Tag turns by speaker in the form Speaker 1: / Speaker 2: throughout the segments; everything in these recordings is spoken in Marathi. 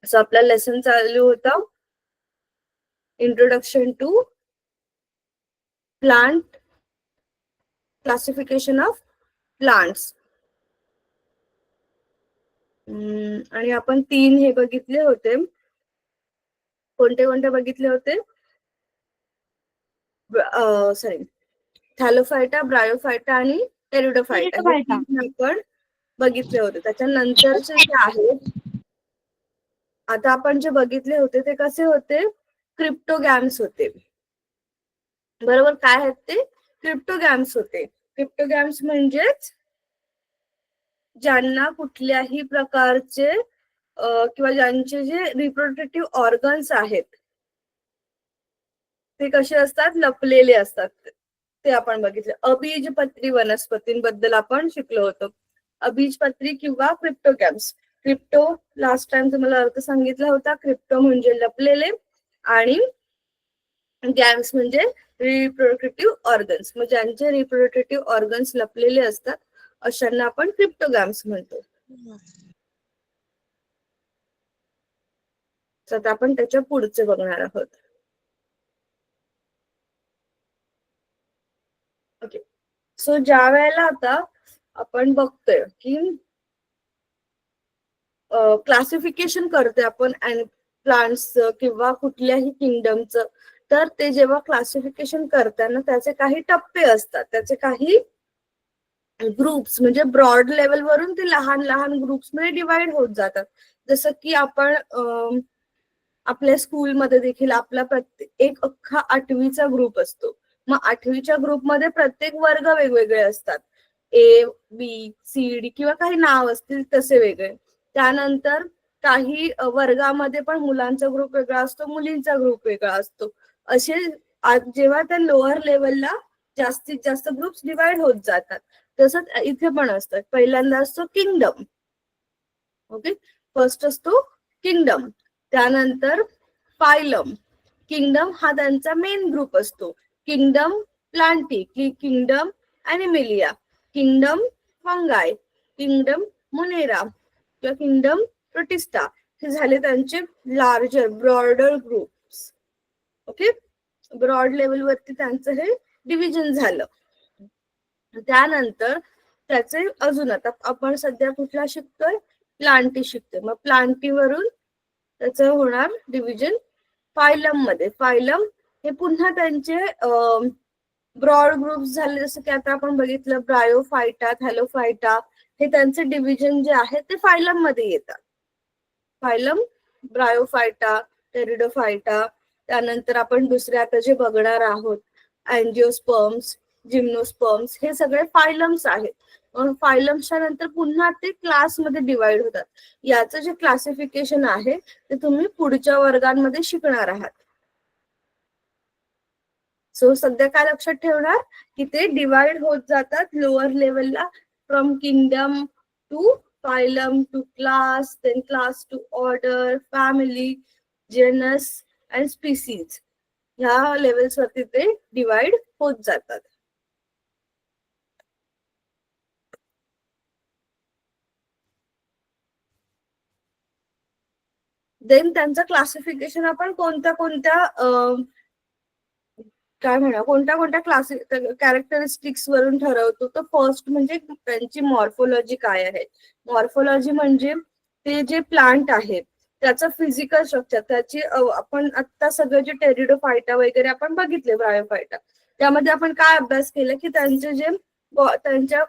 Speaker 1: सो आपला लेसन चालू होता introduction to plant classification of plants. आणि आपण 3 हे बघितले होते. कोणते कोणते बघितले होते? सॉरी, थॅलोफायटा, ब्रायोफायटा आणि टेरिडोफायटा हे 3 आपण बघितले होते. त्याच्यानंतरचे जे आहेत, आता आपण जे बघितले होते ते कसे होते? क्रिप्टोगॅम्स होते. बरोबर, काय आहेत ते? क्रिप्टोगॅम्स होते. क्रिप्टोगॅम्स म्हणजेच ज्यांना कुठल्याही प्रकारचे किंवा ज्यांचे जे रिप्रोडक्टिव्ह ऑर्गन्स आहेत ते कसे असतात? लपलेले असतात. ते आपण बघितले. अबीजपत्री वनस्पतींबद्दल आपण शिकलो होतो. अबीजपत्री किंवा क्रिप्टोगॅम्स. क्रिप्टो लास्ट टाइम तुम्हाला अर्थ सांगितला होता. क्रिप्टो म्हणजे लपलेले आणि गॅम्स म्हणजे रिप्रोडक्टिव्ह ऑर्गन्स. मग ज्यांचे रिप्रोडक्टिव्ह ऑर्गन्स लपलेले असतात अशांना आपण क्रिप्टोगॅम्स म्हणतो. तर आपण त्याच्या पुढचे बघणार आहोत. ओके, सो ज्या वेळेला आता आपण बघतोय की क्लासिफिकेशन करतोय आपण प्लांट्सचं किंवा कुठल्याही किंगडमचं, तर ते जेव्हा क्लासिफिकेशन करताना त्याचे काही टप्पे असतात, त्याचे काही ग्रुप्स, म्हणजे ब्रॉड लेवल वरून ते लहान लहान ग्रुप्स मध्ये डिवाइड होत जातात. जसं की आपण आपल्या स्कूलमध्ये देखील आपला एक अख्खा 8वीचा ग्रुप असतो. मग 8वीच्या ग्रुपमध्ये प्रत्येक वर्ग वेगवेगळे असतात. ए, बी, सी, डी किंवा काही नाव असतील तसे वेगळे. त्यानंतर काही वर्गामध्ये पण मुलांचा ग्रुप वेगळा असतो, मुलींचा ग्रुप वेगळा असतो. असे जेव्हा त्या लोअर लेवलला जास्तीत जास्त ग्रुप्स डिवाइड होत जातात, तसंच इथे पण असतात. पहिल्यांदा असतो किंगडम. ओके, फर्स्ट असतो किंगडम. त्यानंतर फायलम. किंगडम हा त्यांचा मेन ग्रुप असतो. Kingdom plantae, kingdom animalia, kingdom fungi, kingdom monera किंवा किंगडम प्रोटिस्टा. हे झाले त्यांचे larger broader groups. Okay, broad level वरती त्यांचं हे डिव्हिजन झालं. त्यानंतर त्याचे अजून आता आपण सध्या कुठला शिकतोय? प्लांटी शिकतोय. मग प्लांटीवरून त्याचं होणार डिव्हिजन फायलम मध्ये. फायलम हे पुन्हा त्यांचे ब्रॉड ग्रुप्स झाले, जसं की आता आपण बघितलं ब्रायोफायटा, थॅलोफायटा, हे त्यांचे डिव्हिजन जे आहे ते फायलम मध्ये येतात. Phylum, Bryophyta, Pteridophyta. त्यानंतर आपण दुसरे आता जे बघणार आहोत अँजिओस्पर्म्स, जिम्नोस्पर्म्स, हे सगळे फायलम्स आहेत. फायलम्सच्या नंतर पुन्हा ते क्लासमध्ये डिवाइड होतात. याचं जे क्लासिफिकेशन आहे ते तुम्ही पुढच्या वर्गांमध्ये शिकणार आहात. सो सध्या काय लक्षात ठेवणार की ते डिवाइड होत जातात लोअर लेवलला, from kingdom to phylum to class, then class to order, family, genus and species. ह्या लेवल्स वरती ते डिवाइड होत जातात. देन त्यांचं क्लासिफिकेशन आपण कोणत्या कोणत्या काय म्हणा कोणत्या कोणत्या कॅरेक्टरिस्टिक्स वरून ठरवतो. तर फर्स्ट म्हणजे त्यांची मॉर्फोलॉजी काय आहे. मॉर्फोलॉजी म्हणजे ते जे प्लांट आहे त्याचं फिजिकल स्ट्रक्चर, त्याची आपण आता सगळे जे टेरिडोफायटा वगैरे आपण बघितले, ब्रायोफायटा, त्यामध्ये आपण काय अभ्यास केला की त्यांचे जे त्यांच्या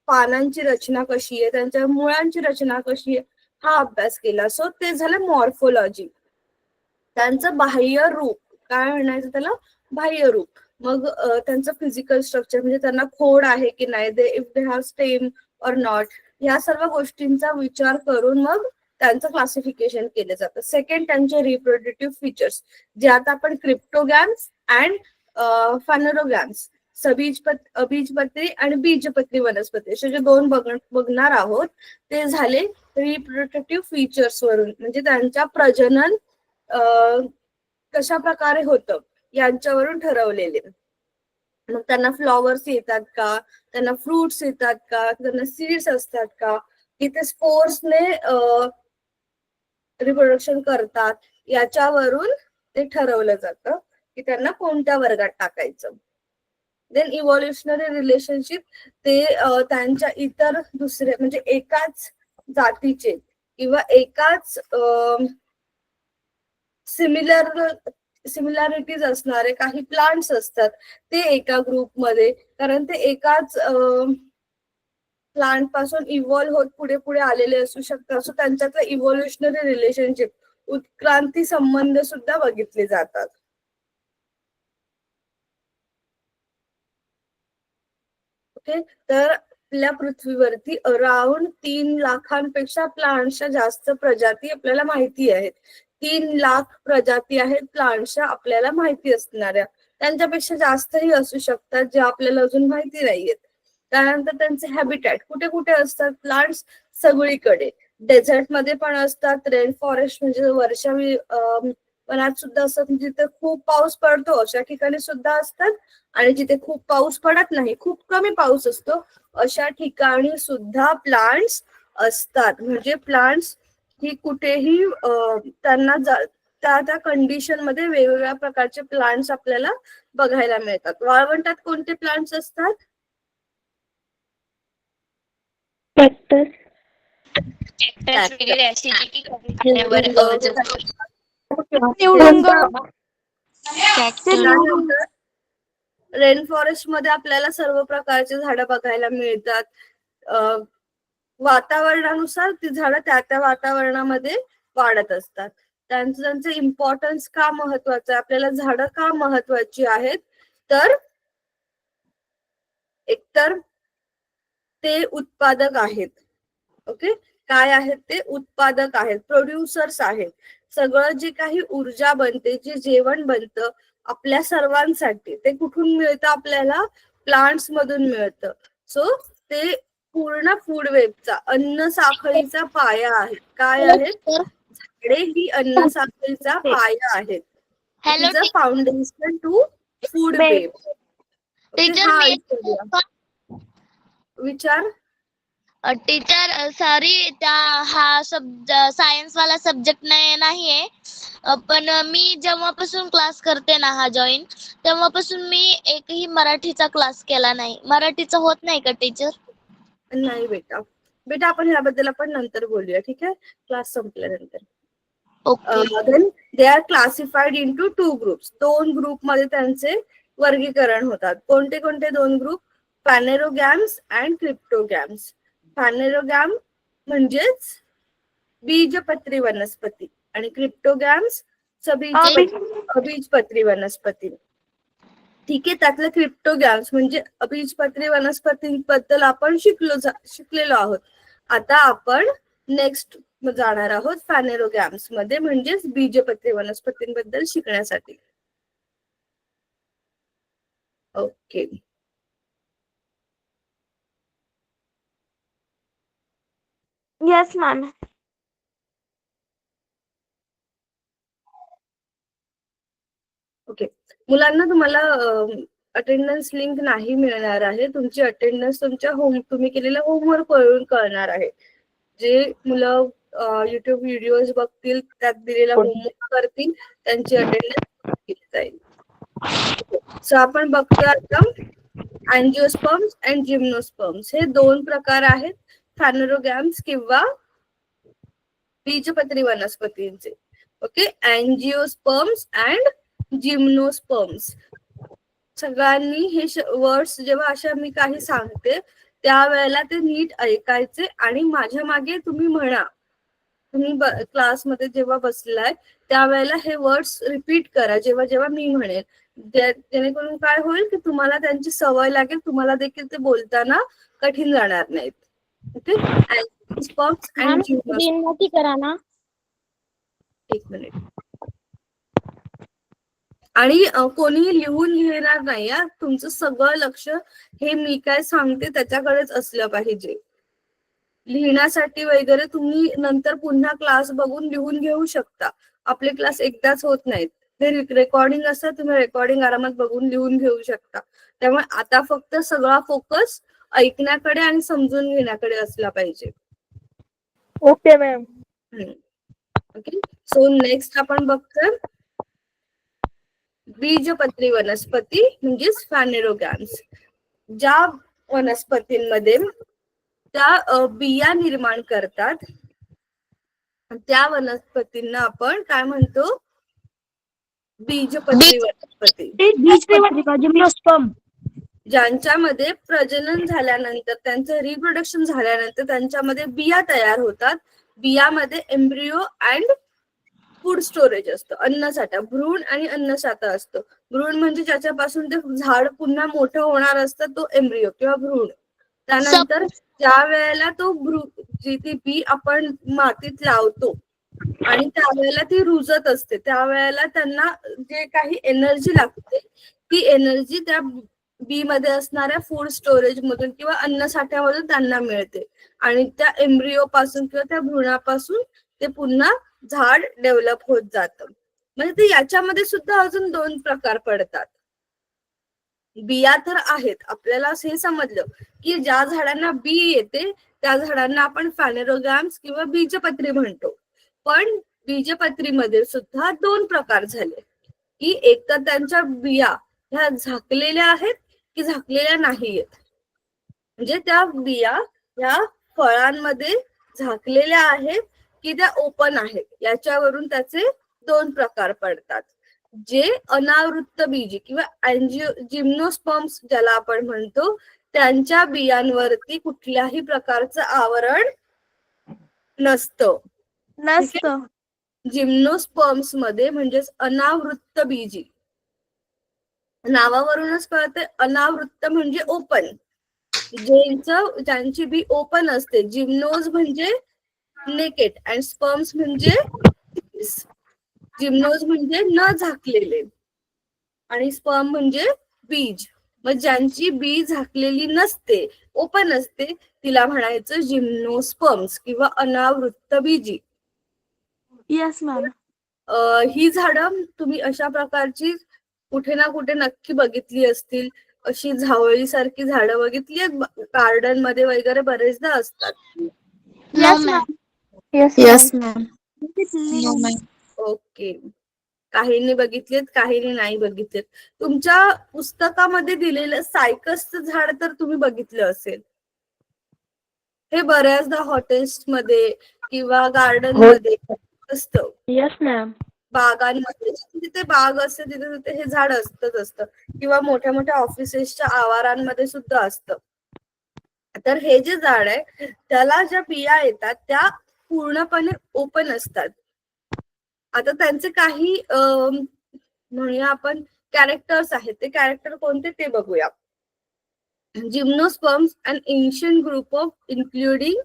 Speaker 1: पानांची रचना कशी आहे, त्यांच्या मुळांची रचना कशी आहे, हा अभ्यास केला. सो ते झालं मॉर्फोलॉजी. त्यांचं बाह्य रूप काय म्हणायचं त्याला, बाह्य रूप. मग त्यांचं फिजिकल स्ट्रक्चर म्हणजे त्यांना खोड आहे की नाही, if they have stem or not, ह्या सर्व गोष्टींचा विचार करून मग त्यांचं क्लासिफिकेशन केलं जातं. सेकंड त्यांचे रिप्रोडक्टिव्ह फीचर्स, जे आता आपण क्रिप्टोगॅम्स अँड फॅनरोगॅम्स, अबीजपत्री आणि बीजपत्री वनस्पती असे जे दोन बघणार आहोत, ते झाले रिप्रोडक्टिव्ह फीचर्स वरून, म्हणजे त्यांच्या प्रजनन कशा प्रकारे होतं यांच्यावरून ठरवलेले. मग त्यांना फ्लॉवर्स येतात का, त्यांना फ्रुट्स येतात का, त्यांना सीड्स असतात का, इथे स्पोर्सने रिप्रोडक्शन करतात याच्यावरून ते ठरवलं जातं की त्यांना कोणत्या वर्गात टाकायचं. देन इव्हॉल्युशनरी रिलेशनशिप ते त्यांच्या इतर दुसरे म्हणजे एकाच जातीचे किंवा एकाच सिमिलॅरिटीज असणारे काही प्लांट्स असतात ते एका ग्रुपमध्ये, कारण ते एकाच प्लांट पासून इव्हॉल्व्ह होत पुढे पुढे आलेले असू शकतात. सो त्यांच्यातलं इव्हॉल्युशनरी रिलेशनशिप उत्क्रांती संबंध सुद्धा बघितले जातात. ओके, तर आपल्या पृथ्वीवरती अराउंड 3 लाखांपेक्षा प्लांट्सच्या जास्त प्रजाती आपल्याला माहिती आहेत. 3 लाख प्रजाती आहेत प्लांट्सच्या आपल्याला माहिती असणाऱ्या. त्यांच्यापेक्षा जास्तही असू शकतात जे आपल्याला अजून माहिती नाहीयेत. त्यानंतर त्यांचे हॅबिटॅट कुठे कुठे असतात प्लांट्स? सगळीकडे. डेझर्ट मध्ये पण असतात, रेन फॉरेस्ट म्हणजे वर्षावी वनात सुद्धा असतात, जिथे खूप पाऊस पडतो अशा ठिकाणी सुद्धा असतात, आणि जिथे खूप पाऊस पडत नाही, खूप कमी पाऊस असतो अशा ठिकाणी सुद्धा प्लांट्स असतात. म्हणजे प्लांट्स ही कुठेही त्यांना त्या कंडिशन मध्ये वेगवेगळ्या प्रकारचे प्लांट्स आपल्याला बघायला मिळतात. वाळवंटात कोणते प्लांट्स असतात? रेन फॉरेस्ट मध्ये आपल्याला सर्व प्रकारचे झाडं बघायला मिळतात. वातावरणानुसार ती झाडं त्या त्या वातावरणामध्ये वाढत असतात. त्यांचं इम्पॉर्टन्स का महत्वाचं आहे, आपल्याला झाडं का महत्वाची आहेत, तर एकतर ते उत्पादक आहेत. ओके, काय आहेत ते? उत्पादक आहेत, प्रोड्युसर्स आहेत. सगळं जे काही ऊर्जा बनते, जे जेवण बनतं आपल्या सर्वांसाठी, ते कुठून मिळतं? आपल्याला प्लांट्स मधून मिळतं. सो ते पूर्ण फूड वेबचा, अन्न साखळीचा पाया आहे. काय आहेत? झाडे ही अन्न साखळीचा पाया आहेत. It is a foundation to food web. विचार
Speaker 2: टीचर सॉरी, हा सायन्स वाला सब्जेक्ट नाहीये, पण मी जेव्हापासून क्लास करते ना हा जॉईन, तेव्हापासून मी एकही मराठीचा क्लास केला नाही. मराठीचा होत नाही का टीचर?
Speaker 1: नाही बेटा, आपण ह्याबद्दल आपण नंतर बोलूया, ठीक आहे, क्लास संपल्यानंतर. Then they are classified into 2 groups. 2 group मध्ये त्यांचे वर्गीकरण होतात. कोणते कोणते 2 ग्रुप? फॅनेरोगॅम्स अँड क्रिप्टोगॅम्स. फॅनेरोगॅम म्हणजेच बीजपत्री वनस्पती आणि क्रिप्टोगॅम्स अबीजपत्री वनस्पती. ठीक आहे, त्यातलं क्रिप्टोगॅम्स म्हणजे अबीजपत्री वनस्पतींबद्दल आपण शिकलेलो आहोत. आता आपण नेक्स्ट जाणार आहोत फॅनेरोगॅम्स मध्ये, म्हणजेच बीजपत्री वनस्पतींबद्दल शिकण्यासाठी. Okay,
Speaker 3: yes ma'am.
Speaker 1: ओके, मुलांना तुम्हाला अटेंडन्स लिंक नाही मिळणार आहे. तुमची अटेंडन्स तुमच्या तुम्ही केलेल्या होमवर्क वरून कळणार आहे. जे मुलं युट्यूब व्हिडिओज बघतील, त्यात दिलेला होमवर्क करतील, त्यांची अटेंडन्स केली जाईल. सो आपण बघतोय आता अँजिओस्पर्म्स अँड जिम्नोस्पर्म्स हे 2 प्रकार आहेत फॅनेरोगॅम्स किंवा बीजपत्री वनस्पतींचे. Okay, अँजिओस्पर्म्स and gymnosperms. सगळ्यांनी हे वर्ड्स जेव्हा अशा मी काही सांगते त्यावेळेला ते नीट ऐकायचे आणि माझ्या मागे तुम्ही म्हणा. तुम्ही क्लासमध्ये जेव्हा बसलाय त्यावेळेला हे वर्ड्स रिपीट करा जेव्हा जेव्हा मी म्हणेन, जेणेकरून काय होईल की तुम्हाला त्यांची सवय लागेल, तुम्हाला देखील ते बोलताना कठीण जाणार नाहीत. Okay, अँजिओस्पर्म्स and gymnosperms.
Speaker 3: करा ना,
Speaker 1: 1 मिनिट. आणि कोणी लिहून लिहिणार नाही. तुमचं सगळं लक्ष हे मी काय सांगते त्याच्याकडेच असलं पाहिजे. लिहिण्यासाठी वगैरे तुम्ही नंतर पुन्हा क्लास बघून लिहून घेऊ शकता. आपले क्लास एकदाच होत नाहीत, ते रेकॉर्डिंग असतात, तुम्ही रेकॉर्डिंग आरामात बघून लिहून घेऊ शकता. त्यामुळे आता फक्त सगळा फोकस ऐकण्याकडे आणि समजून घेण्याकडे असला पाहिजे.
Speaker 3: Okay ma'am.
Speaker 1: Okay. So next आपण बघतोय बीजपत्री वनस्पती म्हणजेच फॅनेरोगॅम्स. ज्या वनस्पतींमध्ये त्या बिया निर्माण करतात त्या वनस्पतींना आपण काय म्हणतो, बीजपत्री वनस्पती.
Speaker 3: बीजपत्रिका जिम्नोस्पर्म.
Speaker 1: ज्यांच्यामध्ये प्रजनन झाल्यानंतर त्यांचं रिप्रोडक्शन झाल्यानंतर त्यांच्यामध्ये बिया तयार होतात. बियामध्ये एम्ब्रियो अँड फूड स्टोरेज असतं, अन्नसाठा, भ्रूण आणि अन्नसाठा असतो. भ्रूण म्हणजे ज्याच्यापासून ते झाड पुन्हा मोठं होणार असतं तो एम्ब्रियो किंवा भ्रूण. त्यानंतर ज्या वेळेला तो जी ती बी आपण मातीत लावतो आणि त्यावेळेला ती रुजत असते, त्यावेळेला त्यांना जे काही एनर्जी लागते ती एनर्जी त्या बी मध्ये असणाऱ्या फूड स्टोरेज मधून किंवा अन्न साठ्यामधून त्यांना मिळते आणि त्या एम्ब्रिओ पासून किंवा त्या भ्रूणापासून ते पुन्हा झाड डेव्हलप होत जातं. म्हणजे ते याच्यामध्ये सुद्धा अजून 2 प्रकार पडतात. बिया तर आहेत, आपल्याला हे समजलं की ज्या झाडांना बी येते त्या झाडांना आपण फॅनेरोगॅम्स किंवा बीजपत्री म्हणतो. पण बीजपत्रीमध्ये सुद्धा 2 प्रकार झाले की एक तर त्यांच्या बिया ह्या झाकलेल्या आहेत की झाकलेल्या नाहीयेत. म्हणजे त्या बिया ह्या फळांमध्ये झाकलेल्या आहेत की त्या ओपन आहेत, याच्यावरून त्याचे 2 प्रकार पडतात. जे अनावृत्त बीजी किंवा जिम्नोस्पर्म्स ज्याला आपण म्हणतो, त्यांच्या बियांवरती कुठल्याही प्रकारचं आवरण नसतं. जिम्नोस्पर्म्स मध्ये म्हणजेच अनावृत्त बीजी, नावावरूनच कळते अनावृत्त म्हणजे ओपन, ज्यांची बी ओपन असते. जिम्नोज म्हणजे नेकेड अँड स्पर्म्स म्हणजे जिम्नोज म्हणजे न झाकलेले आणि स्पर्म म्हणजे बीज. मग ज्यांची बी झाकलेली नसते, ओपन असते, तिला म्हणायचं जिम्नोस्पर्म्स किंवा अनावृत्त बीजी.
Speaker 3: Yes ma'am.
Speaker 1: ही झाडं तुम्ही अशा प्रकारची कुठे ना कुठे नक्की बघितली असतील. अशी झावळी सारखी झाडं बघितली आहेत गार्डन मध्ये वगैरे बरेचदा असतात.
Speaker 3: Yes ma'am.
Speaker 4: Yes ma'am.
Speaker 1: Okay. काहींनी बघितलेत, काहींनी नाही बघितलेत. तुमच्या पुस्तकामध्ये दिलेलं सायकसचं झाड तर तुम्ही बघितलं असेल. हे बऱ्याचदा हॉटेल्स मध्ये किंवा गार्डन मध्ये असतं.
Speaker 3: Yes ma'am.
Speaker 1: बागांमध्ये जिथे बाग असते तिथे हे झाड असतं किंवा मोठ्या मोठ्या ऑफिसेसच्या आवारांमध्ये सुद्धा असतं. तर हे जे झाड आहे त्याला ज्या बिया येतात त्या पूर्णपणे ओपन असतात. आता त्यांचे काही म्हणूया आपण कॅरेक्टर्स आहेत, ते कॅरेक्टर कोणते ते बघूया. Gymnosperms an ancient group of including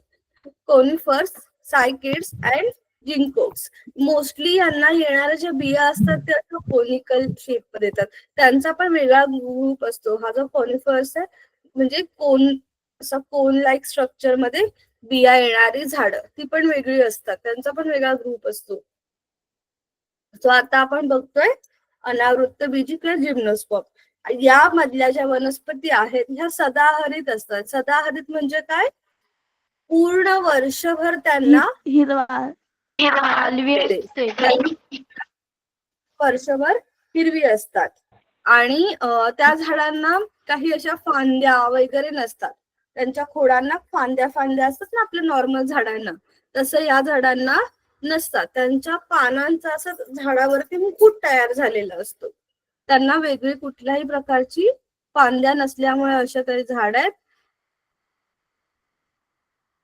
Speaker 1: conifers, cycads and ginkgos. Mostly यांना येणाऱ्या ज्या बिया असतात त्या कोनिकल शेप मध्ये येतात. त्यांचा पण वेगळा ग्रुप असतो. हा जो कोनिफर्स आहे म्हणजे कोन, असा कोन लाईक स्ट्रक्चर मध्ये बिया येणारी झाडं, ती पण वेगळी असतात, त्यांचा पण वेगळा ग्रुप असतो. सो आता आपण बघतोय अनावृत्त बीजी किंवा जिम्नोस्पर्म. या मधल्या ज्या वनस्पती आहेत ह्या सदाहरित असतात. सदाहरित म्हणजे काय, पूर्ण वर्षभर त्यांना वर्षभर हिरवी असतात आणि त्या झाडांना काही अशा फांद्या वगैरे नसतात. त्यांच्या खोडांना फांद्या असतात ना आपल्या नॉर्मल झाडांना, तसं या झाडांना नसतात. त्यांच्या पानांचा असं झाडावरती मुकुट तयार झालेला असतो. त्यांना वेगळी कुठल्याही प्रकारची फांद्या नसल्यामुळे अशा तरी झाड आहेत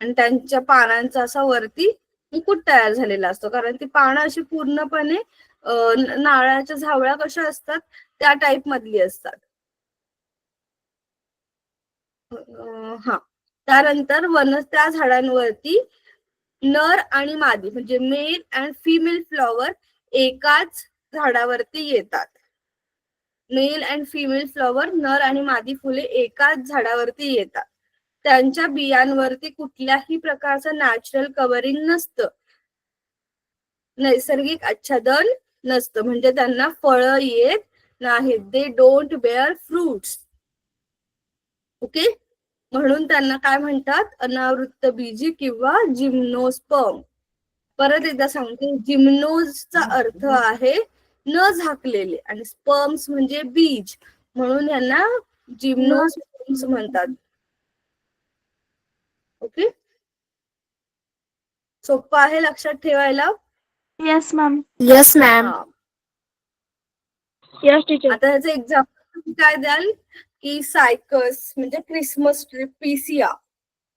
Speaker 1: आणि त्यांच्या पानांचा असा वरती मुकुट तयार झालेला असतो, कारण ती पानं अशी पूर्णपणे नारळाच्या झावळ्या कशा असतात त्या टाईप मधली असतात. हा, त्यानंतर त्या झाडांवरती नर आणि मादी म्हणजे मेल अँड फिमेल फ्लॉवर एकाच झाडावरती येतात. मेल अँड फिमेल फ्लॉवर, नर आणि मादी फुले एकाच झाडावरती येतात. त्यांच्या बियांवरती कुठल्याही प्रकारचं नॅचरल कव्हरिंग नसतं, नैसर्गिक आच्छादन नसतं, म्हणजे त्यांना फळं येत नाहीत. They don't bear fruits. Okay, म्हणून त्यांना काय म्हणतात, अनावृत्त बीजी किंवा जिम्नोस्पर्म. परत एकदा सांगते, जिम्नोजचा अर्थ आहे न झाकलेले आणि स्पर्म्स म्हणजे बीज, म्हणून यांना जिम्नोस्पर्म्स म्हणतात. ओके, सोपं आहे लक्षात ठेवायला.
Speaker 3: Yes, ma'am.
Speaker 4: Yes, ma'am.
Speaker 1: हा.
Speaker 3: Yes, teacher.
Speaker 1: आता ह्याचं एक्झाम्पल काय द्याल की सायकस म्हणजे क्रिसमस ट्री, पीसिया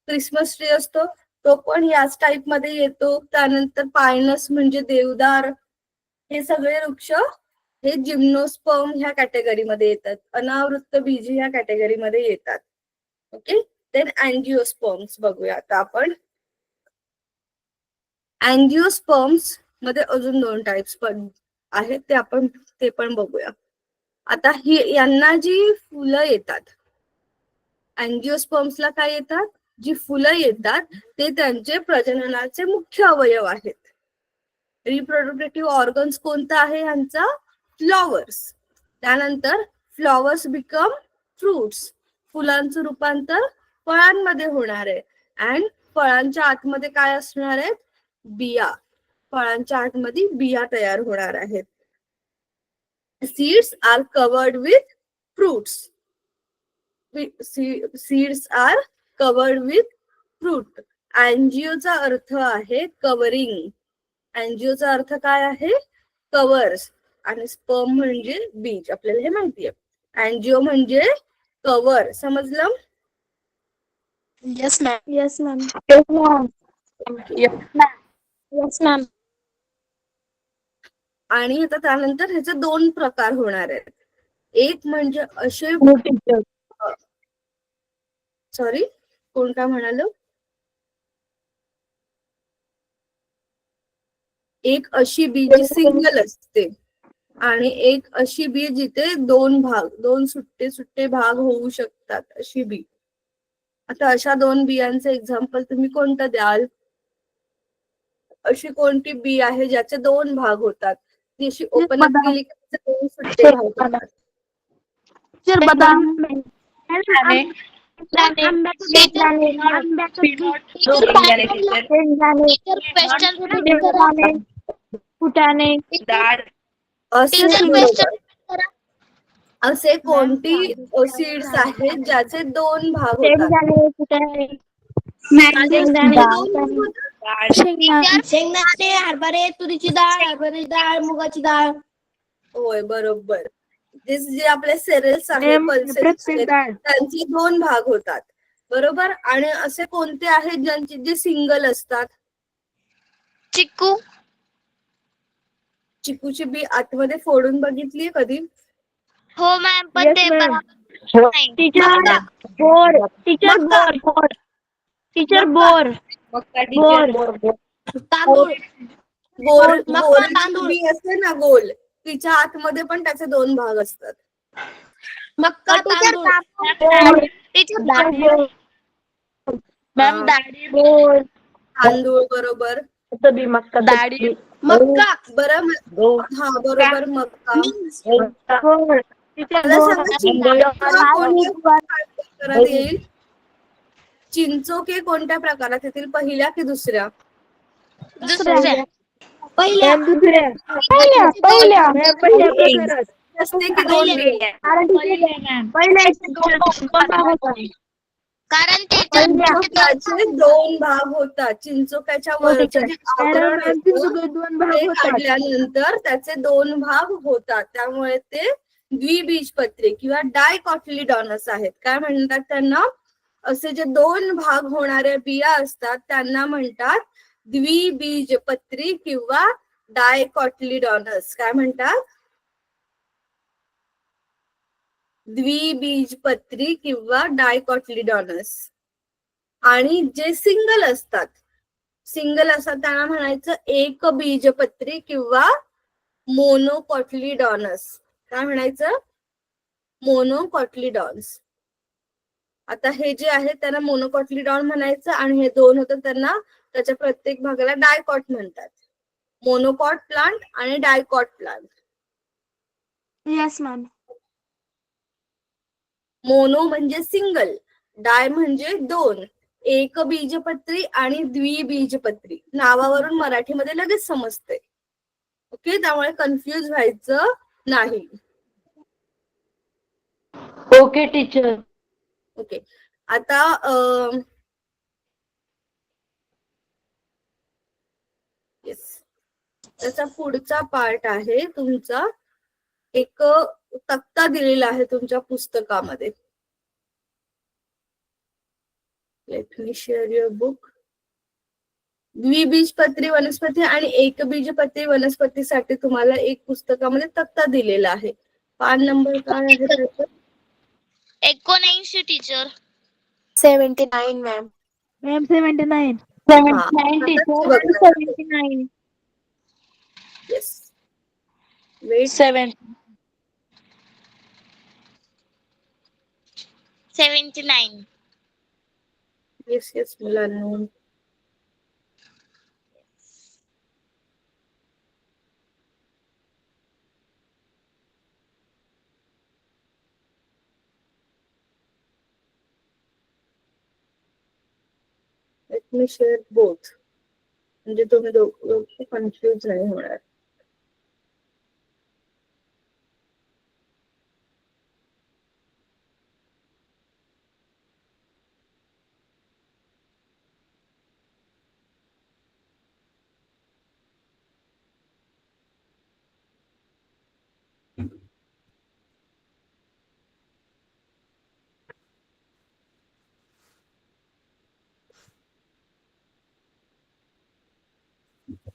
Speaker 1: क्रिसमस ट्री असतो तो पण याच टाइप मध्ये येतो. त्यानंतर पायनस म्हणजे देवदार, हे सगळे वृक्ष हे जिम्नोस्पर्म ह्या कॅटेगरीमध्ये येतात. अनावृत्त बीजी ह्या कॅटेगरीमध्ये येतात. ओके, देन अँजिओस्पर्म्स बघूया आता आपण. अँजिओस्पर्म्स मध्ये अजून 2 टाइप्स पण आहेत, ते पण बघूया. आता यांना जी फुलं येतात, अँजिओस्पर्म्सला काय येतात, जी फुलं येतात ते त्यांचे प्रजननाचे मुख्य अवयव आहेत. रिप्रोडक्टिव्ह ऑर्गन्स कोणता आहे यांचा, फ्लॉवर्स. त्यानंतर फ्लॉवर्स बिकम फ्रुट्स, फुलांचं रूपांतर फळांमध्ये होणार आहे. अँड फळांच्या आतमध्ये काय असणार आहेत, बिया. फळांच्या आतमध्ये बिया तयार होणार आहेत. Seeds are covered with fruits. Seeds are covered with fruit. अँजिओचा अर्थ आहे कवरिंग. अँजिओचा अर्थ काय आहे, कवर्स. आणि स्पर्म म्हणजे बीज, आपल्याला हे माहिती आहे. अँजिओ म्हणजे कवर, समजलं.
Speaker 4: Yes, ma'am.
Speaker 3: Yes, ma'am.
Speaker 4: Yes, ma'am. Yes, ma'am. Yes, ma'am.
Speaker 1: आणि आता त्यानंतर ह्याचे 2 प्रकार होणार आहेत. एक म्हणजे असे,
Speaker 3: No, teacher.
Speaker 1: सॉरी कोण काय म्हणाल, एक अशी बी जी सिंगल असते आणि एक अशी बी जिथे 2 सुट्टे सुट्टे भाग होऊ शकतात, अशी बी. आता अशा 2 बियांचे एक्झाम्पल तुम्ही कोणतं द्याल. अशी कोणती बी आहे ज्याचे 2 भाग होतात, ती अशी ओपन अप केली की त्याचे 2 सुट्टे भाग होतात.
Speaker 3: Teacher, badam.
Speaker 2: क्वेश्चन रिपीट करा.
Speaker 3: फुटाणे.
Speaker 1: असे
Speaker 2: टीचर
Speaker 1: बरोबर,
Speaker 2: क्वेश्चन करा.
Speaker 1: असे कोणती सीड्स आहेत ज्याचे 2 भाग होतात.
Speaker 3: फुटाणे.
Speaker 4: शेंगदाणे, हरभरे, तुरीची डाळ, हरभऱ्याची डाळ, मुगाची डाळ.
Speaker 1: होय, बरोबर. जे आपले सेरेल्स आहेत, पल्सेस आहेत, त्यांचे 2 भाग होतात, बरोबर. आणि असे कोणते आहेत ज्यांचे जे सिंगल असतात.
Speaker 2: चिक्कू.
Speaker 1: चिकूची बी आतमध्ये फोडून बघितली कधी.
Speaker 2: हो मॅम, पण
Speaker 3: Yes,
Speaker 2: ते
Speaker 3: ma'am.
Speaker 2: बरोबर नाही.
Speaker 3: Teacher bore. Teacher bore. Teacher bore.
Speaker 4: तांदूळ.
Speaker 1: बोरची बी असते ना गोल, तिच्या आतमध्ये पण त्याचे 2 भाग असतात.
Speaker 4: मक्का,
Speaker 2: टीचर
Speaker 4: तांदूळ.
Speaker 2: Teacher
Speaker 1: ma'am
Speaker 3: bore.
Speaker 1: तांदूळ, बरोबर.
Speaker 3: डाळी.
Speaker 4: मक्का.
Speaker 1: बरं, हा बरोबर, मक्का.
Speaker 3: बोर.
Speaker 1: मला सांगा, चिंचोके कोणत्या प्रकारात येईल. चिंचोके कोणत्या प्रकारात येतील, पहिल्या की दुसऱ्या.
Speaker 2: दुसऱ्या.
Speaker 4: पहिल्या.
Speaker 1: असते की 2 बी.
Speaker 2: कारण ते
Speaker 1: चिंचोक्याचे 2 भाग होतात. चिंचोक्याच्या वरचं जे आवरण असतं,
Speaker 3: 2 भाग
Speaker 1: ते
Speaker 3: होतात.
Speaker 1: काढल्यानंतर त्याचे 2 भाग होतात. त्यामुळे ते द्विबीजपत्री किंवा डायकॉटिलिडॉनस आहेत. काय म्हणतात त्यांना, असे जे 2 भाग होणाऱ्या बिया असतात त्यांना म्हणतात द्विबीजपत्री किंवा डायकॉटिलिडॉनस. काय म्हणतात, द्विबीजपत्री किंवा डायकॉटिलिडॉनस. आणि जे सिंगल असतात त्यांना म्हणायचं एकबीजपत्री किंवा मोनोकॉटिलिडॉनस. काय म्हणायचं, मोनोकॉटिलिडॉन्स. आता हे जे आहे त्यांना मोनोकॉटिलिडॉन म्हणायचं आणि हे 2 होतं त्यांना त्याच्या प्रत्येक भागाला डायकॉट म्हणतात. मोनोकॉट प्लांट आणि dicot plant.
Speaker 3: Yes ma'am.
Speaker 1: Mono म्हणजे सिंगल, डाय म्हणजे 2, एकबीजपत्री आणि द्विबीजपत्री नावावरून मराठीमध्ये लगेच समजते. ओके, त्यामुळे कन्फ्युज व्हायचं नाही.
Speaker 4: Okay teacher.
Speaker 1: ओके, आता येस, त्याचा पुढचा पार्ट आहे तुमचा. एक तक्ता दिलेला आहे तुमच्या पुस्तकामध्ये. Late me share your book. द्विबीजपत्री वनस्पती आणि एकबीजपत्री वनस्पतीसाठी तुम्हाला एक पुस्तकामध्ये तक्ता दिलेला आहे. पान नंबर काय आहे त्याचा?
Speaker 2: 79 teacher.
Speaker 3: 79 ma'am.
Speaker 5: Ma'am 79.
Speaker 4: 79 teacher.
Speaker 3: 79.
Speaker 1: Yes, wait.
Speaker 2: 79.
Speaker 1: Yes yes मुलांनो. लेट मी शेअर बोथ, म्हणजे तुम्ही दोघं कन्फ्युज नाही होणार.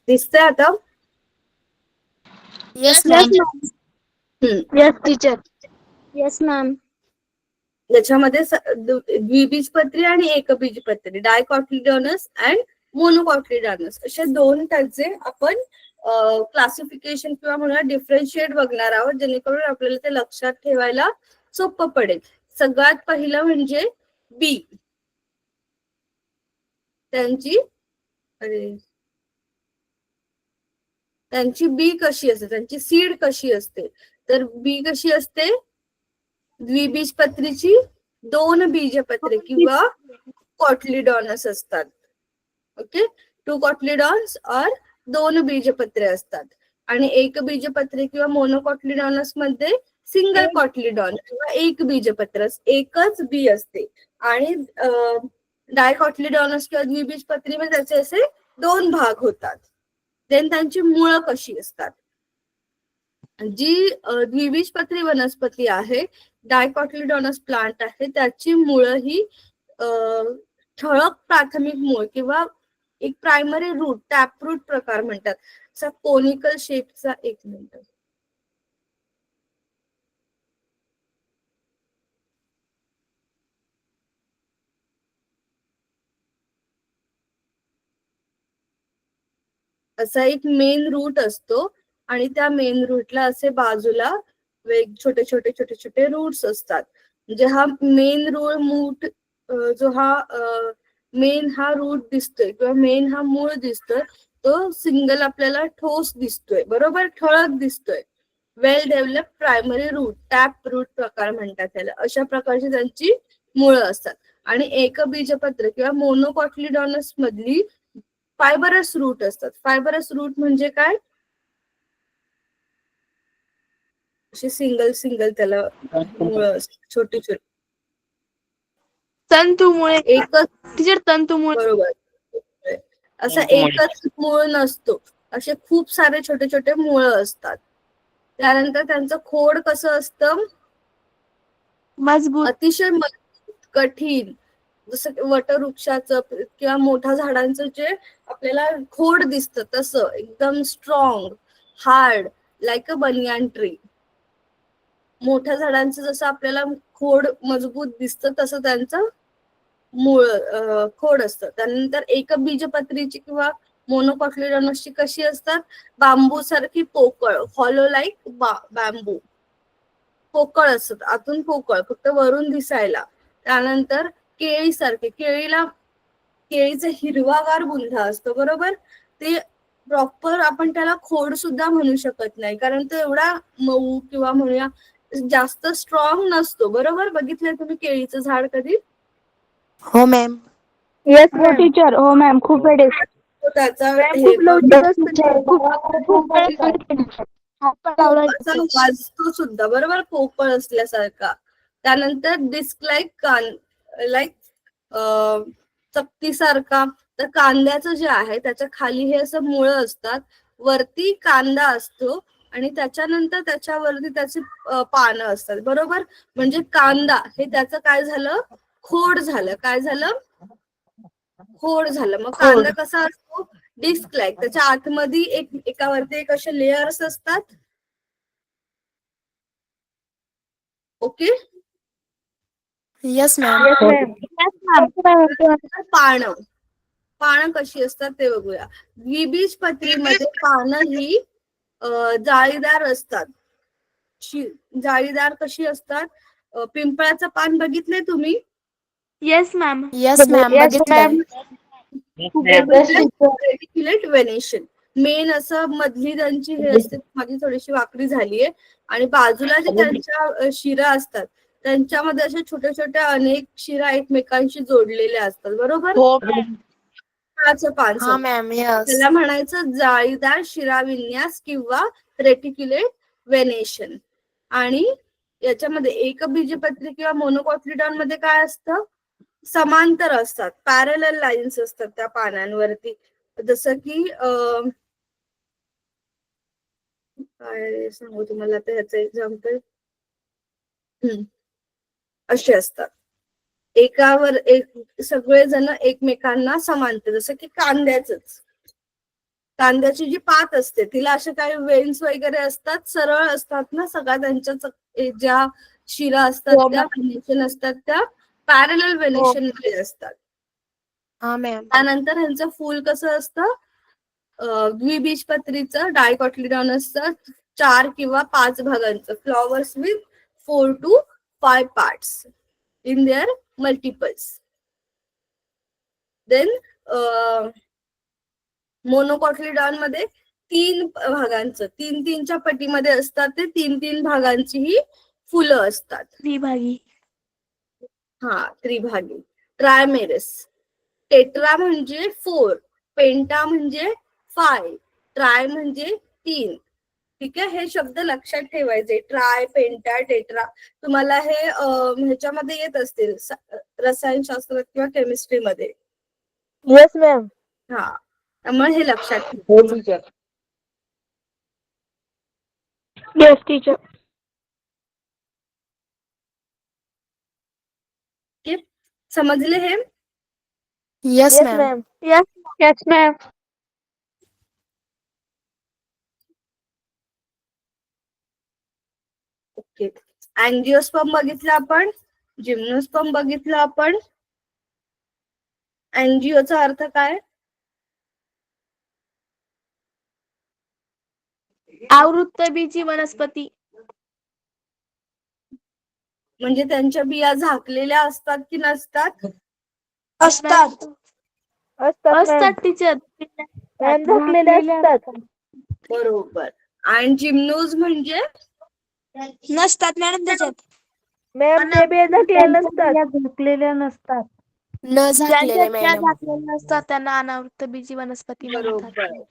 Speaker 1: दिसतंय आता?
Speaker 3: Yes,
Speaker 2: Yes,
Speaker 3: ma'am.
Speaker 5: Yes, teacher.
Speaker 3: Yes, ma'am.
Speaker 1: याच्यामध्ये द्विबीजपत्री आणि एकबीजपत्री, डायकॉटिलिडोनस अँड मोनोकॉटिलिडोनस असे दोन त्याचे आपण क्लासिफिकेशन किंवा म्हणूया डिफरन्शिएट बघणार आहोत, जेणेकरून आपल्याला ते लक्षात ठेवायला सोपं पडेल. सगळ्यात पहिलं म्हणजे बी. त्यांची बी कशी असते, त्यांची सीड कशी असते? तर बी कशी असते? द्विबीजपत्रीची 2 बीजपत्रे किंवा कॉटिलिडॉनस असतात. ओके, 2 कॉटिलिडॉन्स और 2 बीजपत्रे असतात. आणि एकबीजपत्री किंवा मोनोकॉटिलिडॉनस मध्ये सिंगल कॉटिलिडॉन किंवा एक बीजपत्र, एकच बी असते. आणि डायकॉटिलिडॉनस किंवा द्विबीजपत्री मध्ये त्याचे असे 2 भाग होतात. देन त्यांची मुळं कशी असतात? जी द्विबीजपत्री वनस्पती आहे, डायकॉटिलिडोनस प्लांट आहे, त्याची मुळं ही ठळक प्राथमिक मूळ किंवा एक प्रायमरी रूट, टॅप रूट प्रकार म्हणतात. असा कोनिकल शेपचा. एक मिनिट. असा एक मेन रूट असतो आणि त्या मेन रूटला असे बाजूला छोटे छोटे छोटे छोटे रूट्स असतात. म्हणजे हा मेन रूट जो मेन हा रूट दिसतोय किंवा मेन हा मूळ दिसतोय, तो सिंगल आपल्याला ठोस दिसतोय, बरोबर, ठळक दिसतोय. Well develop primary root, tap root प्रकार म्हणतात त्याला. अशा प्रकारची त्यांची मुळं असतात. आणि एकबीजपत्र किंवा मोनोकॉटिलिडॉनस मधली फायबरस रूट असतात. फायबरस रूट म्हणजे काय? अशी सिंगल सिंगल त्याला मुळं असतात, छोटी छोटी.
Speaker 3: तंतुमुळे.
Speaker 1: एकच,
Speaker 3: टीचर तंतुमुळे.
Speaker 1: बरोबर. असा एकच मूळ नसतो, असे खूप सारे छोटे छोटे मुळं असतात. त्यानंतर त्यांचं खोड कसं असतं?
Speaker 3: मजबूत.
Speaker 1: अतिशय मजबूत, कठीण. जसं वटवृक्षाचं किंवा मोठ्या झाडांचं जे आपल्याला खोड दिसतं तसं एकदम strong, hard, like a banyan tree. मोठ्या झाडांचं जसं आपल्याला खोड मजबूत दिसतं तसं त्यांचं मूळ खोड असतं. त्यानंतर एकबीजपत्रीची किंवा मोनोकॉटिलिडोनसची कशी असतात? बांबू सारखी पोकळ, हॉलो लाईक बांबू, पोकळ असतात, आतून पोकळ, फक्त वरून दिसायला. त्यानंतर केळी सारखे, केळीचा हिरवागार बुंधा असतो, बरोबर. ते प्रॉपर आपण त्याला खोड सुद्धा म्हणू शकत नाही, कारण तो एवढा मऊ किंवा म्हणूया जास्त स्ट्रॉंग नसतो, बरोबर. बघितलंय तुम्ही केळीचं झाड कधी?
Speaker 3: हो मॅम.
Speaker 5: Yes teacher. हो मॅम, खूप वेळेस.
Speaker 1: तो त्याचा हे
Speaker 3: खूप लवचिक असतं. खूप
Speaker 1: असा वाजतो सुद्धा, बरोबर, पोकळ असल्यासारखा. त्यानंतर डिस्क लाईक चकती सारखा. तर कांद्याचं जे आहे त्याच्या खाली हे असं मुळं असतात, वरती कांदा असतो आणि त्याच्यानंतर त्याच्यावरती त्याची पानं असतात, बरोबर. म्हणजे कांदा हे त्याचं काय झालं, खोड झालं. काय झालं, खोड झालं. मग कांदा कसा असतो, डिस्क लाईक. त्याच्या आतमध्ये एकावरती एक असे लेयर्स असतात. ओके.
Speaker 6: Yes ma'am.
Speaker 1: पानं कशी असतात ते बघूया. द्विबीजपत्रीमध्ये पानं ही जाळीदार असतात. जाळीदार कशी असतात, पिंपळाचं पान बघितलंय तुम्ही?
Speaker 3: Yes ma'am.
Speaker 6: येस मॅम, बघितलंय.
Speaker 1: Reticulate venation. मेन असं मधली त्यांची हे असते, माझी थोडीशी वाकडी झालीये, आणि बाजूला जे त्यांच्या शिरा असतात त्यांच्यामध्ये अशा छोट्या छोट्या अनेक शिरा एकमेकांशी जोडलेल्या असतात, बरोबर. पान
Speaker 6: हा मॅम. येस.
Speaker 1: त्याला म्हणायचं जाळीदार शिराविन्यास किंवा रेटिक्युलेट वेनेशन. आणि याच्यामध्ये एकबीजपत्री किंवा मोनोकॉटिलिडॉन मध्ये काय असतं, समांतर असतात, पॅरलल लाईन्स असतात त्या पानांवरती. जसं की काय सांगू तुम्हाला आता ह्याचं एक्झाम्पल, असे असतात एकावर एक सगळेजण एकमेकांना समांतर. जसं की कांद्याची जी पात असते तिला असे काही वेन्स वगैरे असतात, सरळ असतात ना सगळ्या. त्यांच्या ज्या शिरा असतात त्या वेनेशन असतात त्या पॅरलल वेनेशन मध्ये असतात.
Speaker 6: हा मॅम.
Speaker 1: त्यानंतर ह्यांचं फूल कसं असतं, द्विबीजपत्रीचं डायकॉटिलिडॉन असतं 4 किंवा 5 भागांचं. Flowers with 4 to 5 parts in their multiples. Then monocotyledon मध्ये 3 भागांचं, 3-3च्या पटीमध्ये असतात ते. 3-3 भागांची ही फुलं असतात.
Speaker 3: त्रिभागी.
Speaker 1: त्रिभागी. ट्रायमेरस. टेट्रा म्हणजे 4, पेंटा म्हणजे 5, ट्राय म्हणजे 3. ठीक आहे, हे शब्द लक्षात ठेवायचे. ट्राय, पेंटा, टेट्रा. तुम्हाला हे ह्याच्यामध्ये येत असतील रसायनशास्त्रात किंवा केमिस्ट्रीमध्ये.
Speaker 5: Yes ma'am.
Speaker 1: त्यामुळे हे लक्षात ठेवा.
Speaker 4: हो टीचर.
Speaker 5: Yes teacher.
Speaker 1: समजले हे?
Speaker 6: Yes
Speaker 5: yes
Speaker 6: ma'am.
Speaker 5: Ma'am. Yes ma'am.
Speaker 1: Okay. Angiosperm बघितलं आपण, जिम्नोस्पर्म बघितलं आपण. अँजिओचा अर्थ काय?
Speaker 3: आवृत्तबीजी वनस्पती.
Speaker 1: म्हणजे त्यांच्या बिया झाकलेल्या असतात की नसतात?
Speaker 6: असतात.
Speaker 3: असतात टीचर.
Speaker 5: मॅम झाकलेले असतात.
Speaker 1: बरोबर. आणि जिम्नोज म्हणजे
Speaker 6: नसतात मॅडम त्याच्यात.
Speaker 5: मॅम ते बी झाकलेले नसतात. झाकलेल्या नसतात.
Speaker 6: न झाकलेले
Speaker 3: ज्यांच्या
Speaker 6: मॅडम.
Speaker 3: झाकलेल्या असतात त्यांना अनावृत्तबीजी वनस्पती म्हणतात.
Speaker 1: बरोबर.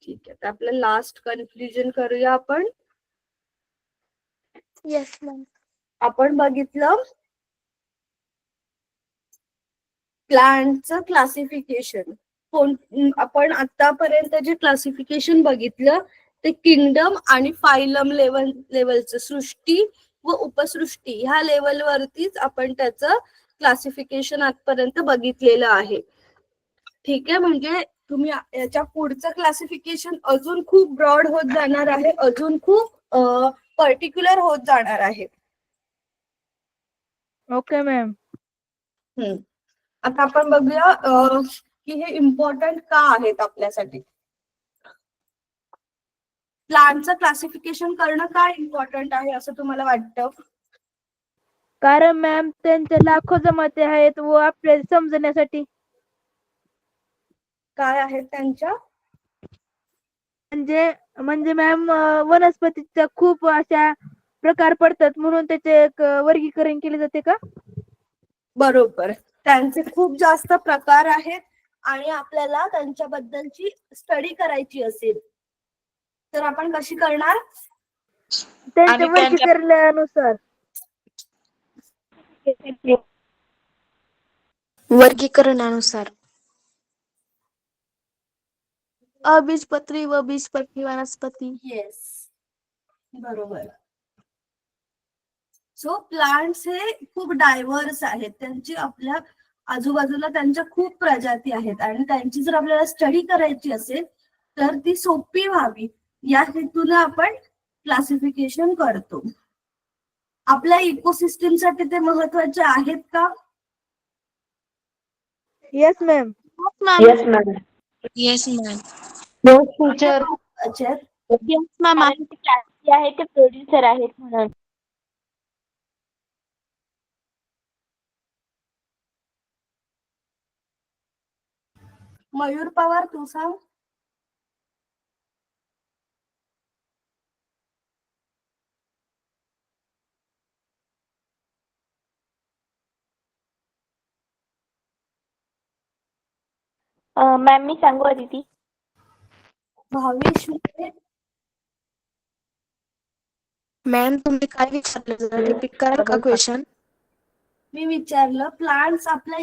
Speaker 1: ठीक आहे, तर आपलं लास्ट कन्क्लुजन करूया आपण.
Speaker 3: Yes ma'am.
Speaker 1: आपण बघितलं प्लांटचं क्लासिफिकेशन. आपण आतापर्यंत जे क्लासिफिकेशन बघितलं ते किंगडम आणि फायलम लेवलचं, सृष्टी व उपसृष्टी ह्या लेवलवरतीच आपण त्याचं क्लासिफिकेशन आजपर्यंत बघितलेलं आहे. ठीक आहे, म्हणजे तुम्ही याच्या पुढचं क्लासिफिकेशन अजून खूप ब्रॉड होत जाणार आहे, अजून खूप पर्टिक्युलर होत जाणार आहे.
Speaker 5: Okay ma'am.
Speaker 1: आता आपण बघूया की हे इम्पॉर्टंट का आहेत आपल्यासाठी. प्लांटचं क्लासिफिकेशन करणं का इम्पॉर्टंट आहे असं तुम्हाला वाटतं?
Speaker 5: कारण मॅम त्यांचे लाखो जमाती आहेत व आपल्याला समजण्यासाठी.
Speaker 1: काय आहेत त्यांच्या?
Speaker 5: म्हणजे मॅम वनस्पतीच्या खूप अशा प्रकार पडतात म्हणून त्याचे एक वर्गीकरण केले जाते का?
Speaker 1: बरोबर. त्यांचे खूप जास्त प्रकार आहेत आणि आपल्याला त्यांच्याबद्दलची स्टडी करायची असेल तर आपण कशी करणार?
Speaker 5: त्यांच्या वर्गीकरणानुसार.
Speaker 6: वर्गीकरणानुसार.
Speaker 3: अबीजपत्री व बीजपत्री वनस्पती.
Speaker 1: येस, बरोबर. सो प्लांट्स हे खूप डायव्हर्स आहेत. त्यांची आपल्या आजूबाजूला त्यांच्या खूप प्रजाती आहेत आणि त्यांची जर आपल्याला स्टडी करायची असेल तर ती सोपी व्हावी या हेतूने आपण क्लासिफिकेशन करतो. आपल्या इकोसिस्टीमसाठी ते महत्वाचे आहेत का?
Speaker 5: Yes ma'am.
Speaker 4: Yes ma'am.
Speaker 6: Yes ma'am.
Speaker 4: Yes teacher.
Speaker 1: अच्छा,
Speaker 3: येस मॅम.
Speaker 2: आहे ते प्रोड्युसर आहेत म्हणून.
Speaker 1: मयूर पवार तू सांग.
Speaker 2: मॅम मी सांगू अदिती.
Speaker 1: भावेश
Speaker 6: मॅम तुम्ही काय विचारलं जरा रिपीट कराल का क्वेश्चन?
Speaker 1: मी विचारलं प्लांट्स आपल्या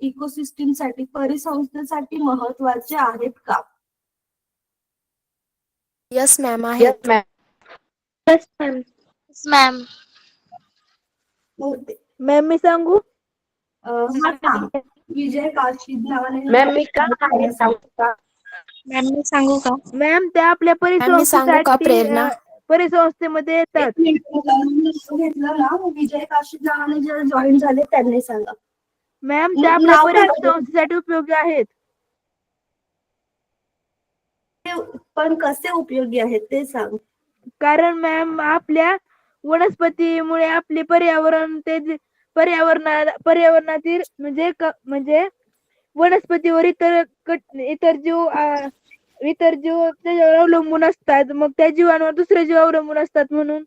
Speaker 1: इकोसिस्टीम साठी परिसंस्थेसाठी महत्वाचे आहेत का?
Speaker 6: येस मॅम
Speaker 4: येस
Speaker 6: आहेत.
Speaker 4: मॅम.
Speaker 3: Yes ma'am.
Speaker 2: मॅम.
Speaker 1: होते.
Speaker 5: मॅम मी सांगू?
Speaker 1: हा सांग. विजय काशीद नावाने
Speaker 4: मॅम मी काय सांगू का?
Speaker 6: मॅम मी सांगू का?
Speaker 5: मॅम त्या आपल्या
Speaker 6: मॅम मी सांगू का प्रेरणा?
Speaker 5: परिसंस्थेमध्ये येतात.
Speaker 1: घेतलं ना विजय काशीद नावाने जे जॉईन झाले त्यांनी सांगा.
Speaker 5: मॅम त्या आपल्या
Speaker 1: नाव काय?
Speaker 5: परिसंस्थेसाठी उपयोगी आहेत.
Speaker 1: पण कसे उपयोगी आहेत ते सांग.
Speaker 5: कारण मॅम आपल्या वनस्पतीमुळे आपले पर्यावरण ते पर्यावरणातील म्हणजे वनस्पतीवर इतर जीव त्याच्यावर अवलंबून असतात. मग त्या जीवांवर दुसरे जीव अवलंबून असतात म्हणून.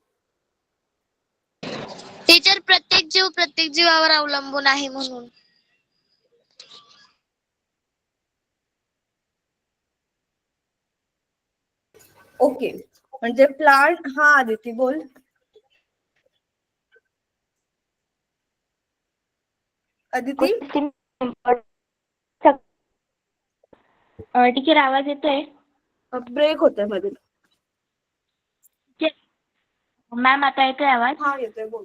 Speaker 2: टीचर प्रत्येक जीवावर अवलंबून आहे म्हणून.
Speaker 1: ओके, म्हणजे प्लांट हा आदिती बोल. अदिती
Speaker 2: टीचर आवाज येतोय?
Speaker 1: ब्रेक होतोय मध्ये.
Speaker 2: मॅम आता येतोय आवाज?
Speaker 1: हा येतोय बोल.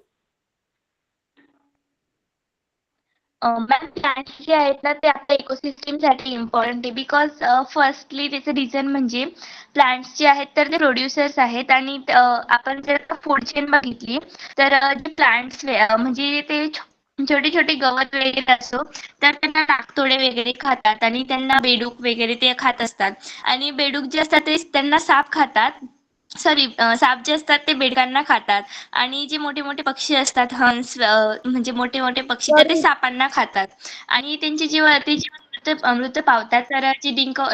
Speaker 2: मॅम प्लांट्स जे आहेत ना ते आपल्या इकोसिस्टीमसाठी इम्पॉर्टंट आहे. बिकॉज फर्स्टली त्याचं रिझन म्हणजे प्लांट्स जे आहेत तर ते प्रोड्युसर्स आहेत आणि आपण जर फूड चेन बघितली तर जे प्लांट्स म्हणजे ते छोटे छोटे गवत वगैरे असो तर त्यांना नाकतोडे वगैरे खातात आणि त्यांना बेडूक वगैरे ते खात असतात. आणि बेडूक जे असतात ते त्यांना साप खातात. सॉरी, साप जे असतात ते बेडकांना खातात. आणि जे मोठे मोठे पक्षी असतात हंस म्हणजे मोठे मोठे पक्षी तर ते सापांना खातात. आणि त्यांचे ते मृत पावतात तर जे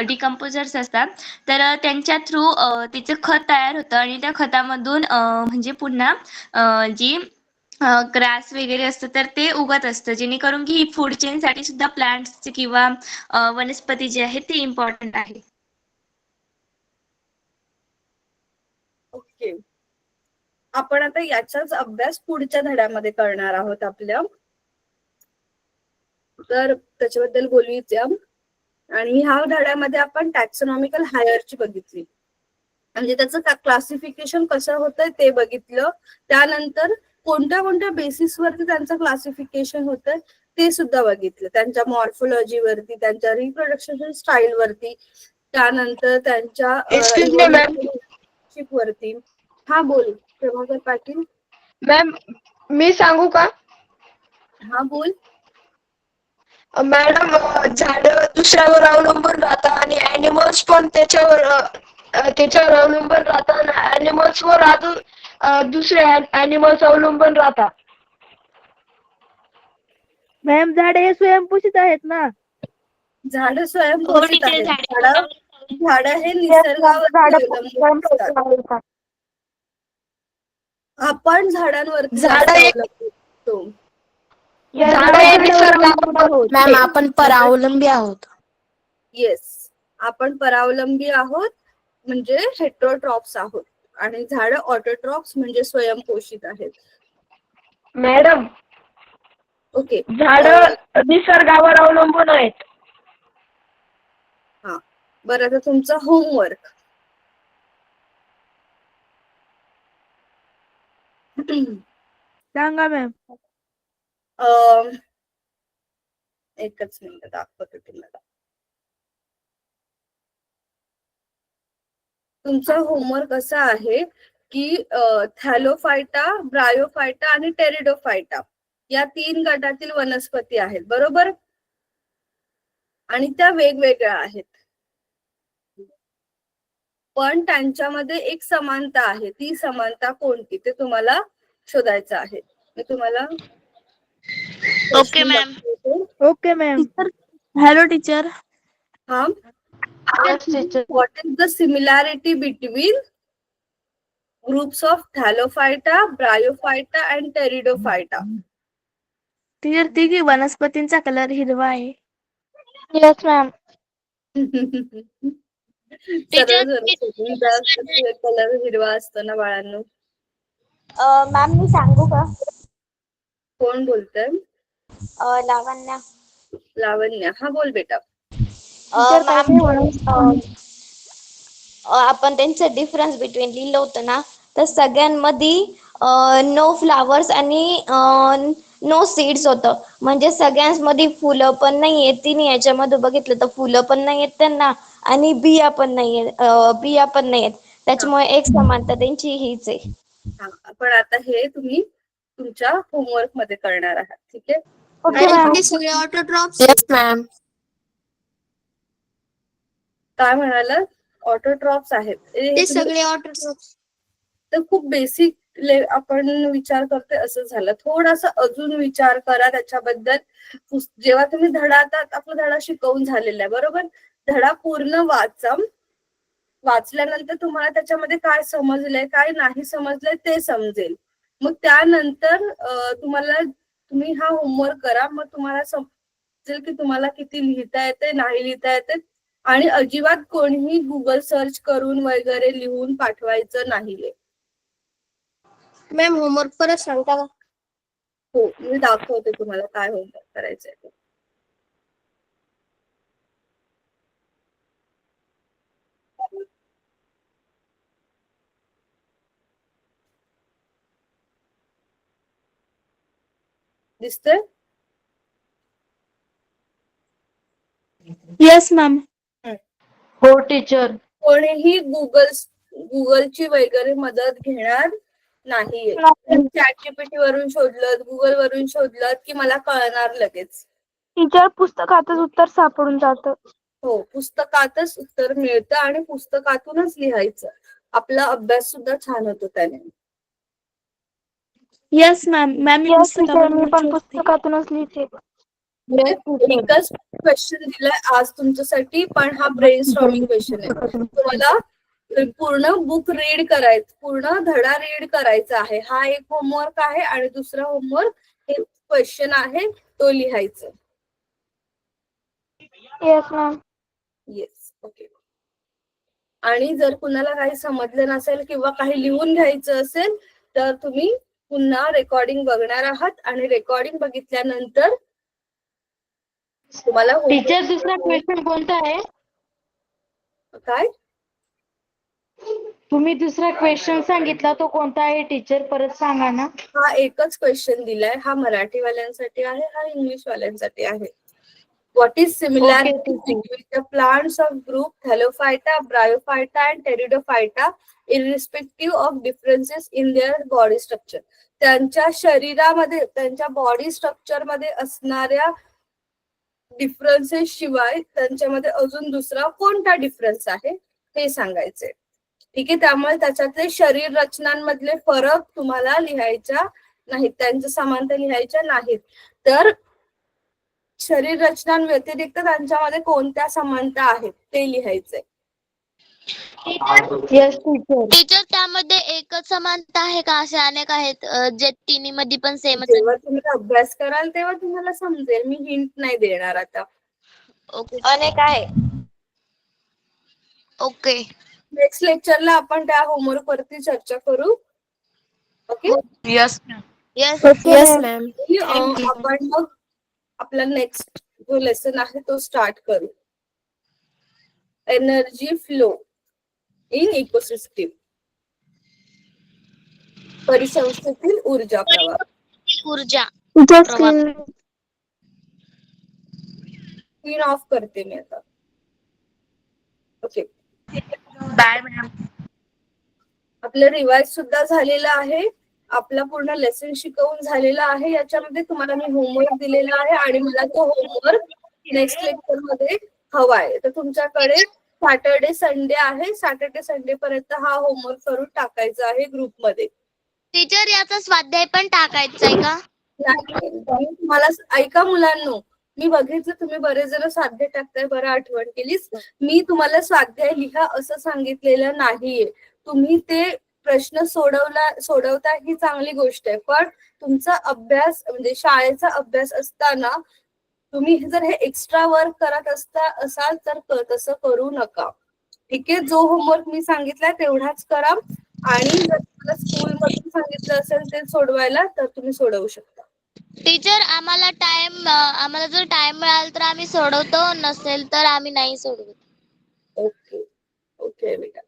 Speaker 2: डिकम्पोजर्स असतात तर त्यांच्या थ्रू तिचं खत तयार होतं आणि त्या खतामधून म्हणजे पुन्हा जी ग्रास वगैरे असतं तर ते उगत असतं. जेणेकरून की फूड चेनसाठी सुद्धा प्लांट्स किंवा वनस्पती जे आहेत ते इम्पॉर्टंट आहे.
Speaker 1: ओके, आपण आता याचाच अभ्यास पुढच्या धड्यामध्ये करणार आहोत आपल्या. तर त्याच्याबद्दल बोलूया. आणि ह्या धड्यामध्ये आपण टॅक्सॉनॉमिकल हायरार्ची बघितली, म्हणजे त्याचं क्लासिफिकेशन कसं होतंय ते बघितलं. त्यानंतर कोणत्या कोणत्या बेसिसवरती त्यांचं क्लासिफिकेशन होतंय ते सुद्धा बघितलं. त्यांच्या मॉर्फोलॉजीवरती, त्यांच्या रिप्रोडक्शन स्टाईल वरती, त्यानंतर त्यांच्या वरती. हा बोल प्रभाकर पाटील.
Speaker 4: मॅम मी सांगू का?
Speaker 1: हा बोल.
Speaker 4: मॅडम झाड दुसऱ्यावर अवलंबून राहतात आणि ॲनिमल्स पण त्याच्यावर अवलंबून राहतात आणि ॲनिमल्सवर अजून दुसरे ॲनिमल्स अवलंबून राहतात.
Speaker 5: मॅम झाडे हे स्वयंपोषित आहेत ना?
Speaker 1: झाड स्वयंपोषित आहेत. झाड हे
Speaker 4: झाड
Speaker 1: निसर्गावर अवलंबून असतात. आपण झाडांवरती
Speaker 4: झाडं
Speaker 1: जास्त
Speaker 4: एक-
Speaker 1: अवलंबून असतो.
Speaker 4: झाडं हे निसर्गावर
Speaker 6: मॅम आपण परावलंबी आहोत.
Speaker 1: येस, आपण परावलंबी आहोत म्हणजे हेट्रोट्रॉप्स आहोत आणि झाडं ऑटोट्रॉप्स म्हणजे स्वयंपोषित आहेत.
Speaker 4: Madam
Speaker 1: okay.
Speaker 4: झाडं निसर्गावर अवलंबून आहेत.
Speaker 1: हा, बरं, आता तुमचा होमवर्क.
Speaker 5: सांगा मॅम.
Speaker 1: एकच मिनिट दाखवते तुम्हाला. तुमचा होमवर्क असा आहे की थॅलोफायटा, ब्रायोफायटा आणि टेरिडोफायटा या 3 गटातील वनस्पती आहेत, बरोबर? आणि त्या वेगवेगळ्या आहेत, पण त्यांच्यामध्ये एक समानता आहे. ती समानता कोणती ते तुम्हाला शोधायचं आहे. मी तुम्हाला
Speaker 2: okay ma'am.
Speaker 5: Okay ma'am.
Speaker 3: Hello teacher.
Speaker 1: हा,
Speaker 4: Yes, teacher.
Speaker 1: What is the similarity between groups of Thallophyta, Bryophyta and Pteridophyta?
Speaker 3: Teacher तिघी वनस्पतींचा कलर हिरवा आहे.
Speaker 6: Yes ma'am.
Speaker 1: कलर हिरवा असतो ना बाळांनो.
Speaker 7: मॅम मी सांगू का?
Speaker 1: कोण बोलतंय?
Speaker 7: लावण्या.
Speaker 1: लावण्या. हा, बोल बेटा.
Speaker 7: मॅम आपण त्यांचं डिफरन्स बिटवीन लिहिलं होतं ना, तर सगळ्यांमध्ये नो फ्लावर्स आणि नो सीड्स होतं. म्हणजे सगळ्यांमध्ये फुलं पण नाही आहेत. तिने याच्यामध्ये बघितलं तर फुलं पण नाही आहेत त्यांना आणि बिया पण नाही आहेत. त्याच्यामुळे एक समानता त्यांची हीच आहे.
Speaker 1: हा, पण आता हे तुम्ही तुमच्या होमवर्क मध्ये करणार आहात, ठीक आहे?
Speaker 3: ओके
Speaker 1: आणि
Speaker 3: मॅम.
Speaker 6: ते सगळे ऑटोट्रॉप्स. Yes ma'am.
Speaker 1: काय म्हणाल? ऑटोट्रॉप्स आहेत.
Speaker 6: ते सगळे ऑटोट्रॉप्स.
Speaker 1: तर खूप बेसिक आपण विचार करतोय असं झालं. थोडासा अजून विचार करा त्याच्याबद्दल. जेव्हा तुम्ही आपला धडा शिकवून झालेला आहे, बरोबर? धडा पूर्ण वाचा. वाचल्यानंतर तुम्हाला त्याच्यामध्ये काय समजलंय, काय नाही समजलंय ते समजेल. मग त्यानंतर तुम्ही हा होमवर्क करा. मग तुम्हाला समजेल की तुम्हाला किती लिहिता येते, नाही लिहिता येते. आणि अजिबात कोणीही गुगल सर्च करून वगैरे लिहून पाठवायचं नाहीये.
Speaker 6: मॅम होमवर्क परत सांगता का?
Speaker 1: हो, मी दाखवते तुम्हाला काय होमवर्क करायचंय ते. दिसतंय?
Speaker 3: Yes ma'am.
Speaker 4: हो टीचर.
Speaker 1: कोणीही गुगलची वगैरे मदत घेणार नाहीये. ChatGPT वरून शोधलं, गुगल वरून शोधलं की मला कळणार लगेच.
Speaker 3: टीचर पुस्तकातच उत्तर सापडून जातं.
Speaker 1: हो, पुस्तकातच उत्तर मिळतं आणि पुस्तकातूनच लिहायचं. आपला अभ्यास सुद्धा छान होतो त्याने.
Speaker 3: Yes ma'am. मॅम मी
Speaker 5: पुस्तकातूनच लिहिते.
Speaker 1: एकच क्वेश्चन दिलाय आज तुमच्यासाठी, पण हा ब्रेनस्टॉर्मिंग क्वेश्चन आहे. तुम्हाला पूर्ण बुक रीड करायचं, पूर्ण धडा रीड करायचा आहे. हा एक होमवर्क आहे आणि दुसरा होमवर्क हे क्वेश्चन आहे तो लिहायचं.
Speaker 3: Yes ma'am.
Speaker 1: Yes, okay. आणि जर कुणाला काही समजलं नसेल किंवा काही लिहून घ्यायचं असेल तर तुम्ही पुन्हा रेकॉर्डिंग बघणार आहात आणि रेकॉर्डिंग बघितल्यानंतर तुम्हाला
Speaker 8: टीचर दुसरा क्वेश्चन कोणता आहे?
Speaker 1: काय
Speaker 8: तुम्ही दुसरा क्वेश्चन सांगितला तो कोणता आहे टीचर? परत सांगा ना.
Speaker 1: हा एकच क्वेश्चन दिलाय. हा मराठीवाल्यांसाठी आहे, हा इंग्लिशवाल्यांसाठी आहे. What is similarity between the plants of group Thallophyta, Bryophyta and Pteridophyta irrespective of differences in their body structure? त्यांच्या शरीरामध्ये, त्यांच्या बॉडी स्ट्रक्चर मध्ये असणाऱ्या डिफरन्सेस शिवाय त्यांच्यामध्ये अजून दुसरा कोणता डिफरन्स आहे हे सांगायचे. ठीक आहे, त्यामुळे त्याच्यातले शरीर रचनांमधले फरक तुम्हाला लिहायच्या नाहीत, त्यांच्या समानता लिहायच्या नाहीत. तर शरीर रचनांव्यतिरिक्त त्यांच्यामध्ये कोणत्या समानता आहेत ते लिहायचंय.
Speaker 8: Yes teacher.
Speaker 2: टीचर त्यामध्ये एकच समानता आहे का असे अनेक आहेत जे तिन्ही मध्ये पण सेमच
Speaker 1: जेव्हा तुम्ही अभ्यास कराल तेव्हा तुम्हाला समजेल. मी हिंट नाही देणार आता.
Speaker 2: ओके
Speaker 7: अनेक आहे.
Speaker 2: ओके
Speaker 1: नेक्स्ट लेक्चरला आपण त्या होमवर्क वरती चर्चा करू. ओके.
Speaker 2: Yes
Speaker 6: yes ma'am.
Speaker 1: आपण मग आपला नेक्स्ट जो लेसन आहे तो स्टार्ट करू. Energy flow in ecosystem. परिसंस्थेतील ऊर्जा प्रवाह.
Speaker 2: ऊर्जा
Speaker 1: स्क्रीन ऑफ करते मी आता. ओके.
Speaker 3: Bye ma'am.
Speaker 1: आपलं रिवाइज सुद्धा झालेलं आहे. आपला पूर्ण लेसन शिकवून झालेला आहे. याच्यामध्ये तुम्हाला मी होमवर्क दिलेला आहे आणि मला तो होमवर्क नेक्स्ट लेक्चर मध्ये हवाय. तर तुमच्याकडे सॅटर्डे संडे आहे. सॅटर्डे संडे पर्यंत हा होमवर्क करून टाकायचा आहे ग्रुपमध्ये.
Speaker 2: टीचर याचा स्वाध्याय पण टाकायचा आहे का?
Speaker 1: तुम्हाला ऐका मुलांनो, मी बघितलं तुम्ही बरेच जण स्वाध्याय टाकताय. बरं आठवण केलीस. मी तुम्हाला स्वाध्याय लिहा असं सांगितलेलं नाहीये. तुम्ही ते प्रश्न सोडवता ही चांगली गोष्ट आहे. पण तुमचा अभ्यास म्हणजे शाळेचा अभ्यास असताना तुम्ही जर हे एक्स्ट्रा वर्क करत असाल तर तसं करू नका. ठीक आहे. जो होमवर्क मी सांगितलाय तेवढाच करा आणि जर तुम्हाला स्कूल मधून सांगितलं असेल ते सोडवायला तर तुम्ही सोडवू शकता.
Speaker 2: टीचर आम्हाला जर टाइम मिळाला तर आम्ही सोडवतो, नसेल तर आम्ही नाही सोडवत.
Speaker 1: ओके ओके बेटा.